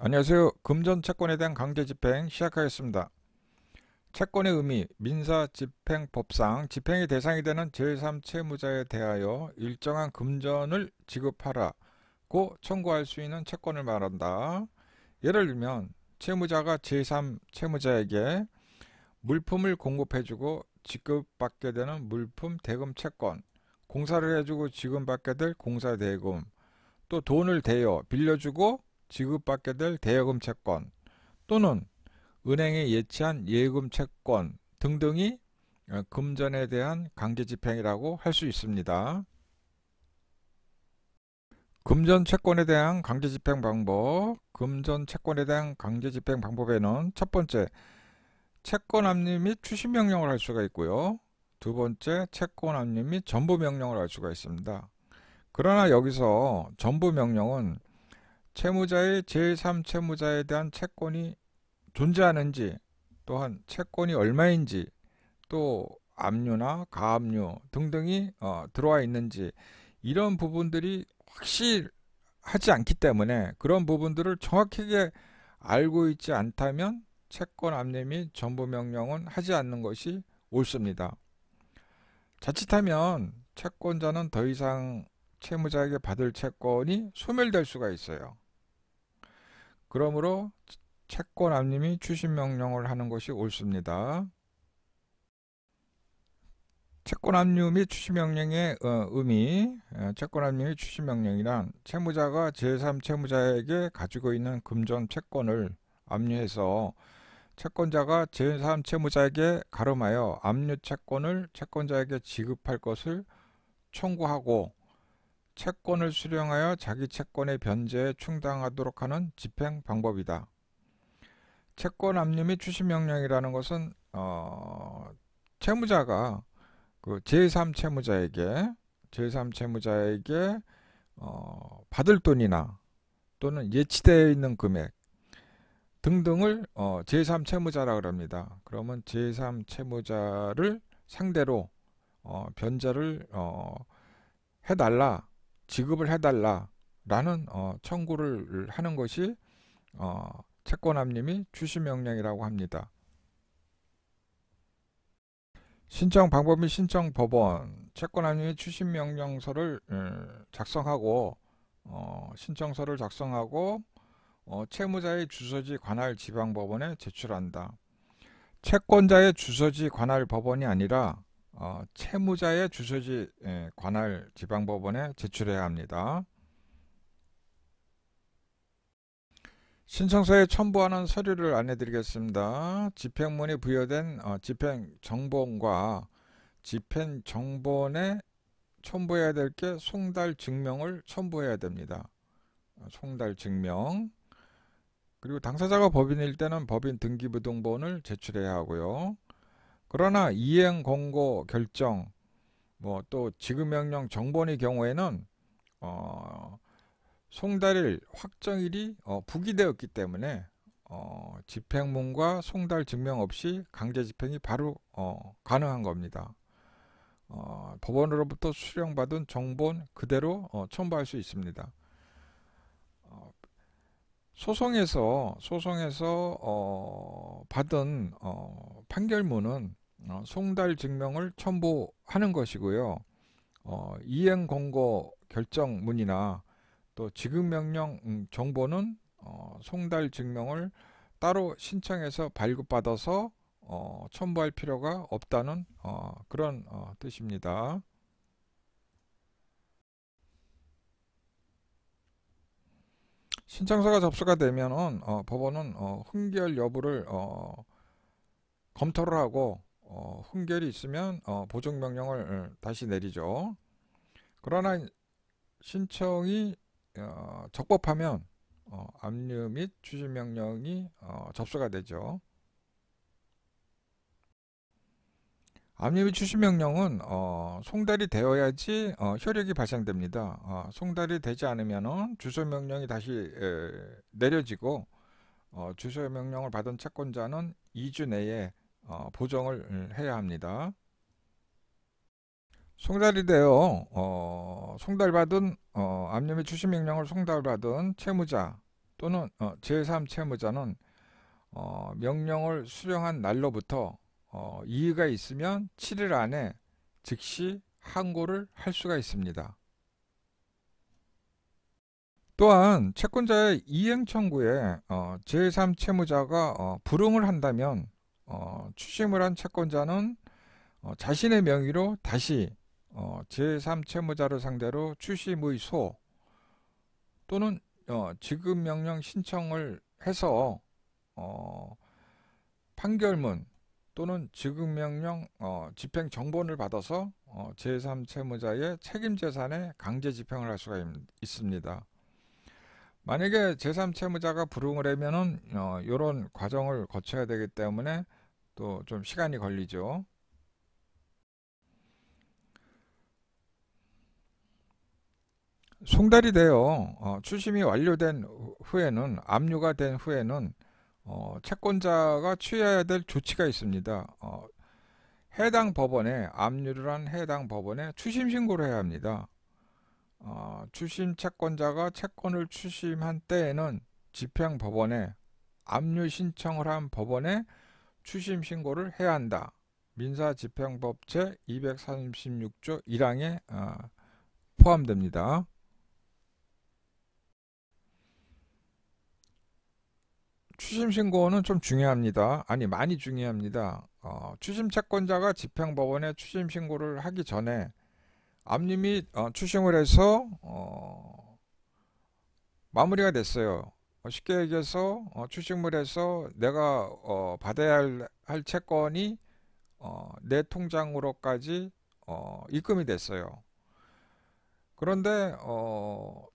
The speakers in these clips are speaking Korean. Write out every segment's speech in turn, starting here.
안녕하세요. 금전 채권에 대한 강제 집행 시작하겠습니다. 채권의 의미, 민사집행법상 집행의 대상이 되는 제3채무자에 대하여 일정한 금전을 지급하라고 청구할 수 있는 채권을 말한다. 예를 들면 채무자가 제3채무자에게 물품을 공급해주고 지급받게 되는 물품 대금 채권, 공사를 해주고 지급받게 될 공사 대금, 또 돈을 대여 빌려주고 지급받게 될 대여금 채권, 또는 은행에 예치한 예금 채권 등등이 금전에 대한 강제 집행이라고 할 수 있습니다. 금전 채권에 대한 강제 집행 방법. 금전 채권에 대한 강제 집행 방법에는 첫 번째, 채권 압류 및 추심 명령을 할 수가 있고요. 두 번째, 채권 압류 및 전부 명령을 할 수가 있습니다. 그러나 여기서 전부 명령은 채무자의 제3채무자에 대한 채권이 존재하는지, 또한 채권이 얼마인지, 또 압류나 가압류 등등이 들어와 있는지, 이런 부분들이 확실하지 않기 때문에 그런 부분들을 정확하게 알고 있지 않다면 채권 압류 및 전부 명령은 하지 않는 것이 옳습니다. 자칫하면 채권자는 더 이상 채무자에게 받을 채권이 소멸될 수가 있어요. 그러므로 채권 압류 및 추심 명령을 하는 것이 옳습니다. 채권 압류 및 추심 명령의 의미, 채권 압류 및 추심 명령이란 채무자가 제3채무자에게 가지고 있는 금전 채권을 압류해서 채권자가 제3채무자에게 가름하여 압류 채권을 채권자에게 지급할 것을 청구하고 채권을 수령하여 자기 채권의 변제에 충당하도록 하는 집행 방법이다. 채권 압류 및 추심 명령이라는 것은 채무자가 그 제3채무자에게 받을 돈이나 또는 예치되어 있는 금액 등등을 제3채무자라 그럽니다. 그러면 제3채무자를 상대로 변제를 해달라, 지급을 해달라라는 청구를 하는 것이 채권 압류 및 추심 명령이라고 합니다. 신청 방법 및 신청 법원, 채권 압류 및 추심 명령서를 작성하고 신청서를 작성하고 채무자의 주소지 관할 지방법원에 제출한다. 채권자의 주소지 관할 법원이 아니라 채무자의 주소지 관할 지방법원에 제출해야 합니다. 신청서에 첨부하는 서류를 안내드리겠습니다. 집행문이 부여된 집행정본과 집행정본에 첨부해야 될 게 송달증명을 첨부해야 됩니다. 송달증명. 그리고 당사자가 법인일 때는 법인 등기부등본을 제출해야 하고요. 그러나 이행공고 결정, 또 지급명령 정본의 경우에는 송달일 확정일이 부기되었기 때문에 집행문과 송달 증명 없이 강제 집행이 바로 가능한 겁니다. 법원으로부터 수령받은 정본 그대로 첨부할 수 있습니다. 소송에서 받은 판결문은 송달 증명을 첨부하는 것이고요. 이행공고 결정문이나 또 지급명령 정보는 송달 증명을 따로 신청해서 발급받아서 첨부할 필요가 없다는 그런 뜻입니다. 신청서가 접수가 되면은 법원은 흥결 여부를 검토를 하고 흥결이 있으면 보증명령을 다시 내리죠. 그러나 신청이 적법하면 압류 및 추진 명령이 접수가 되죠. 압류 및 추진 명령은 송달이 되어야지 효력이 발생됩니다. 송달이 되지 않으면 주소 명령이 다시 내려지고 주소 명령을 받은 채권자는 2주 내에 보정을 해야 합니다. 송달이 되어 송달받은 압류 및 추심 명령을 송달받은 채무자 또는 제3 채무자는 명령을 수령한 날로부터 이의가 있으면 7일 안에 즉시 항고를 할 수가 있습니다. 또한 채권자의 이행 청구에 제3 채무자가 불응을 한다면 추심을 한 채권자는 자신의 명의로 다시 제3 채무자를 상대로 추심의소 또는 지급명령 신청을 해서 판결문 또는 지급명령 집행정본을 받아서 제3 채무자의 책임재산에 강제 집행을 할 수가 있습니다. 만약에 제3 채무자가 불응을 하면은 이런 과정을 거쳐야 되기 때문에 또 좀 시간이 걸리죠. 송달이 되어 추심이 완료된 후에는 압류가 된 후에는 채권자가 취해야 될 조치가 있습니다. 해당 법원에 압류를 한 해당 법원에 추심 신고를 해야 합니다. 추심 채권자가 채권을 추심한 때에는 집행법원에 압류 신청을 한 법원에 추심 신고를 해야 한다. 민사집행법 제236조 1항에 포함됩니다. 추심 신고는 좀 중요합니다. 아니, 많이 중요합니다. 추심 채권자가 집행법원에 추심 신고를 하기 전에 압류 및 추심을 해서 마무리가 됐어요. 쉽게 얘기해서 추심을 해서 내가 받아야 할 채권이 내 통장으로까지 입금이 됐어요. 그런데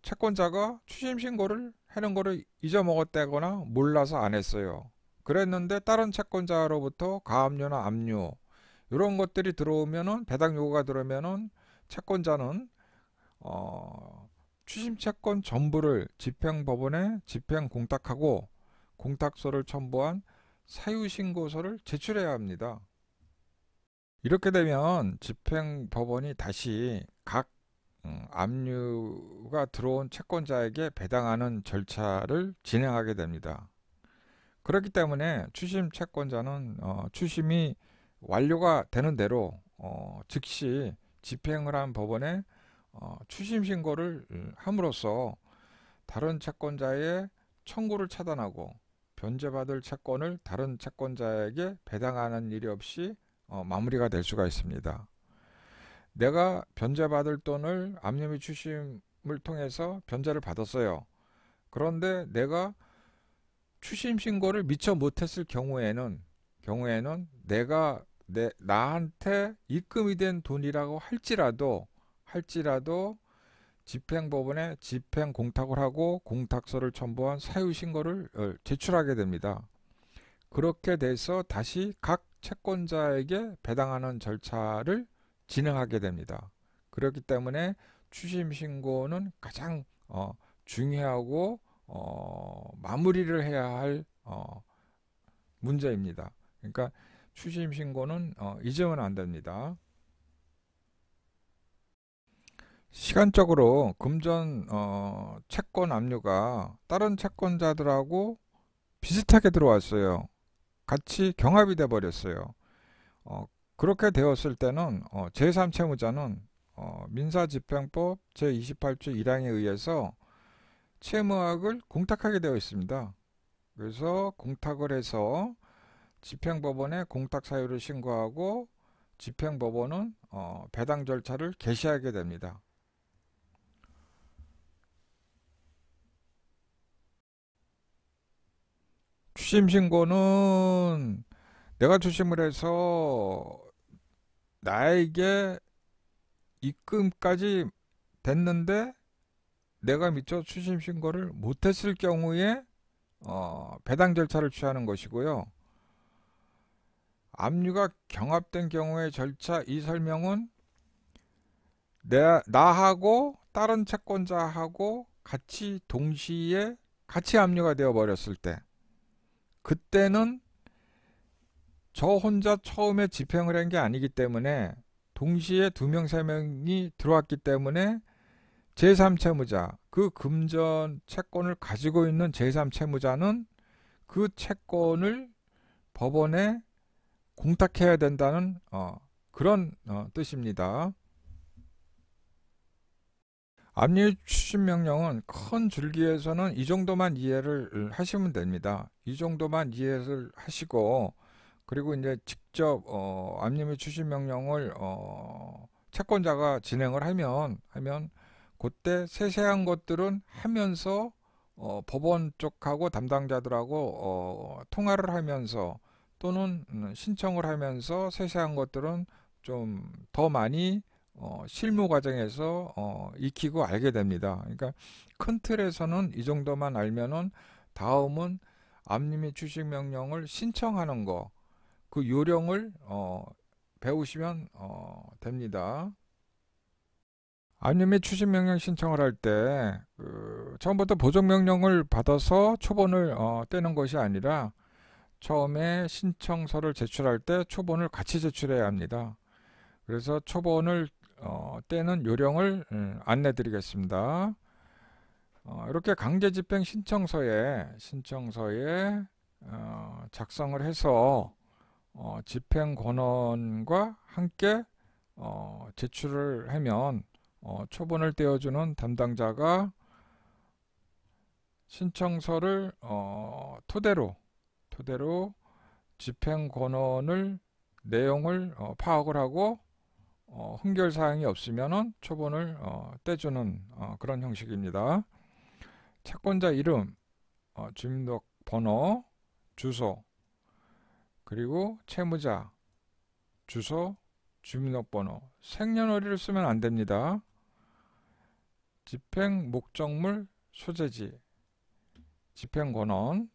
채권자가 추심 신고를 하는 거를 잊어먹었다거나 몰라서 안 했어요. 그랬는데 다른 채권자로부터 가압류나 압류 이런 것들이 들어오면은 배당 요구가 들어오면은 채권자는 추심 채권 전부를 집행법원에 집행 공탁하고 공탁서를 첨부한 사유신고서를 제출해야 합니다. 이렇게 되면 집행법원이 다시 각 압류가 들어온 채권자에게 배당하는 절차를 진행하게 됩니다. 그렇기 때문에 추심 채권자는 추심이 완료가 되는 대로 즉시 집행을 한 법원에 추심 신고를 함으로써 다른 채권자의 청구를 차단하고 변제받을 채권을 다른 채권자에게 배당하는 일이 없이 마무리가 될 수가 있습니다. 내가 변제받을 돈을 압류 및 추심을 통해서 변제를 받았어요. 그런데 내가 추심 신고를 미처 못했을 경우에는 내가 나한테 입금이 된 돈이라고 할지라도 집행법원에 집행 공탁을 하고 공탁서를 첨부한 사유 신고를 제출하게 됩니다. 그렇게 돼서 다시 각 채권자에게 배당하는 절차를 진행하게 됩니다. 그렇기 때문에 추심 신고는 가장 중요하고 마무리를 해야 할 문제입니다. 그러니까 추심 신고는 잊으면 안 됩니다. 시간적으로 금전 채권 압류가 다른 채권자들하고 비슷하게 들어왔어요. 같이 경합이 돼 버렸어요. 그렇게 되었을 때는 제3 채무자는 민사집행법 제28조 1항에 의해서 채무액을 공탁하게 되어 있습니다. 그래서 공탁을 해서 집행법원에 공탁 사유를 신고하고 집행법원은 배당 절차를 개시하게 됩니다. 추심 신고는 내가 추심을 해서 나에게 입금까지 됐는데 내가 미처 추심 신고를 못했을 경우에 배당 절차를 취하는 것이고요. 압류가 경합된 경우의 절차 이 설명은 나하고 다른 채권자하고 같이 동시에 같이 압류가 되어 버렸을 때 그때는 저 혼자 처음에 집행을 한 게 아니기 때문에 동시에 2명, 3명이 들어왔기 때문에 제3채무자, 그 금전 채권을 가지고 있는 제3채무자는 그 채권을 법원에 공탁해야 된다는 그런 뜻입니다. 압류 추심명령은 큰 줄기에서는 이 정도만 이해를 하시면 됩니다. 이 정도만 이해를 하시고, 그리고 이제 직접 압류 추심명령을 채권자가 진행을 하면 그때 세세한 것들은 하면서 법원 쪽하고 담당자들하고 통화를 하면서 또는 신청을 하면서 세세한 것들은 좀 더 많이 실무 과정에서 익히고 알게 됩니다. 그러니까 큰 틀에서는 이 정도만 알면은 다음은 압류 및 추식 명령을 신청하는 거, 그 요령을 배우시면 됩니다. 압류 및 추식 명령 신청을 할 때 처음부터 보정 명령을 받아서 초본을 떼는 것이 아니라 처음에 신청서를 제출할 때 초본을 같이 제출해야 합니다. 그래서 초본을 떼는 요령을 안내 드리겠습니다. 이렇게 강제집행 신청서에 작성을 해서 집행권원과 함께 제출을 하면 초본을 떼어주는 담당자가 신청서를 토대로 집행권원을 내용을 파악을 하고 흥결사항이 없으면 초본을 떼주는 그런 형식입니다. 채권자 이름, 주민등록번호, 주소, 그리고 채무자, 주소, 주민등록번호, 생년월일을 쓰면 안 됩니다. 집행 목적물 소재지, 집행권원,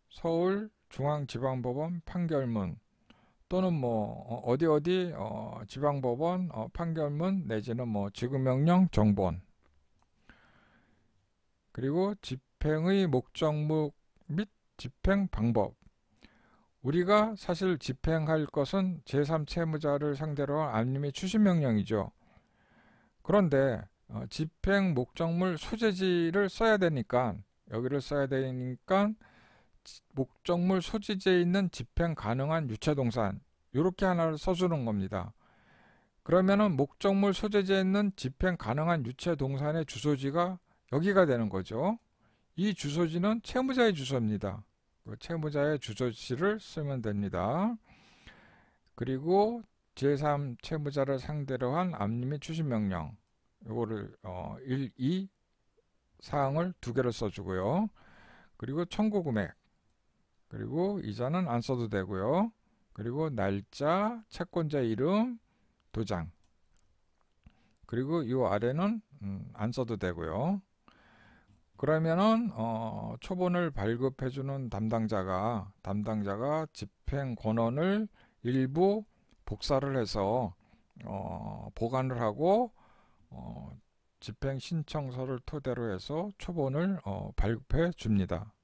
서울중앙지방법원 판결문 또는 뭐 어디 지방법원 판결문 내지는 뭐 지급명령 정본, 그리고 집행의 목적물 및 집행 방법. 우리가 사실 집행할 것은 제3채무자를 상대로 한 압류 및 추심명령이죠. 그런데 집행 목적물 소재지를 써야 되니까, 여기를 써야 되니까 목적물 소재지에 있는 집행 가능한 유체동산, 이렇게 하나를 써주는 겁니다. 그러면은 목적물 소재지에 있는 집행 가능한 유체동산의 주소지가 여기가 되는 거죠. 이 주소지는 채무자의 주소입니다. 그 채무자의 주소지를 쓰면 됩니다. 그리고 제3채무자를 상대로 한 압류 및 추심명령, 이거를 1, 2 사항을 두 개를 써주고요. 그리고 청구금액, 그리고 이자는 안 써도 되고요. 그리고 날짜, 채권자 이름, 도장, 그리고 이 아래는 안 써도 되고요. 그러면은 초본을 발급해주는 담당자가 집행 권한을 일부 복사를 해서 보관을 하고 집행 신청서를 토대로 해서 초본을 발급해 줍니다.